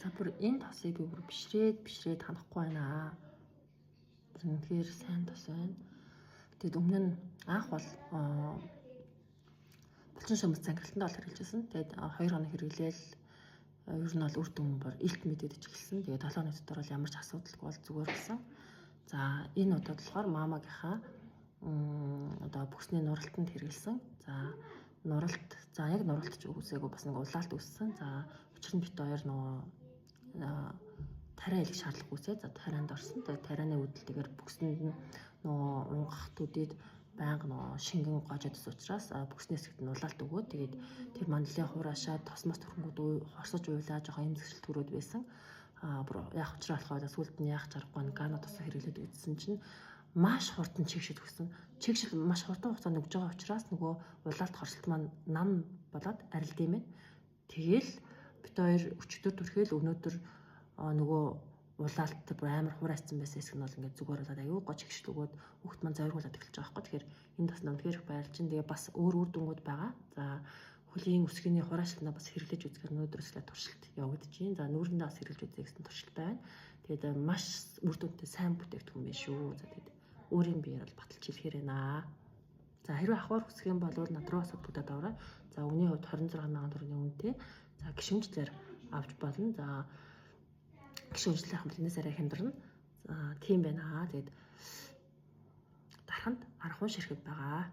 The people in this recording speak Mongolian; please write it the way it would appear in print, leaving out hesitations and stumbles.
За бүр энэ тосыг би бүр бишрээд ханахгүй байна. Тэгэхээр сайн тос байна. Тэгэд өмнө нь анх бол булчин шамс цангалтанд бол хэрэгжилсэн. Тэгээд 2 хоног хэрэглээл ер нь бол үр дүн бүр илт мэдэгдэж эхэлсэн. Тэгээд 7 хоног дотор бол ямар ч асуудалгүй бол зүгээр болсон. За энэ удаад болохоор мамагийнхаа одоо бүсний нуралтанд хэрэгэлсэн. За нуралт яг нуралт ч үсээгүй бас нэг улаалт үссэн. За учир нь бит хоёр нөгөө тариа илэх шаардлага үсээ. За тарианд орсон. Тэгээд тарианы үүдэлтэйгээр бүсэнд нь нөгөө унгах төдийд байнга нөгөө шингэн гожодос учраас бүсний хэсэгт нь улаалт өгөө. Тэгээд тэр мандлын хураашаа тосмос төрхөнгүүд хорсож уйлаа жоохон эмзэгсэл төрөөд байсан. Бүр яах учраа болохоо сүлд нь яах чаргагүй гано тосоо хэрэглээд үзсэн чинь маш хурдан чигшил өгсөн. Чигшил маш хурдан хугацаанд өгж байгаа учраас нөгөө улаалт хорсолт маань нам болоод арилд юм байна. Тэгэл бит хоёр өчтөр төрхөөл өнөөдөр нөгөө улаалт бүр амар хураацсан байсан хэсэг нь бол ингээд зүгээр болоод аюу гоо чигшил өгөөд хүүхд маань зориулаад эхэлж байгаа байхгүй. Тэгэхээр энэ тас намдгэр их баярлж чинь тэгээ бас өөр дүнгууд байгаа. За хөлийн өсгөний хураашилтнаа бас хэрэглэж үзэхээр өнөөдрөөсөө туршилт явагдаж байна. За нүүрэндээ бас хэрэглэж үзье гэсэн туршилт байна. Тэгээд маш үр дүнтэй сайн бүтээгдэхүүн байна шүү. За тэгээд өөрийн биеэр бол баталж хэлэхээр байна. За хэрвээ авахар хүсэх юм бол над руу бас бүгдээд аваарай. За өгний хувьд 26,000 төгрөгийн үнэтэй. За гişүнжлэр авч болно. За гişүнжлэх юм бол энэс арай хямдарна. За тийм байна. Тэгээд дараханд 10 ширхэг байгаа.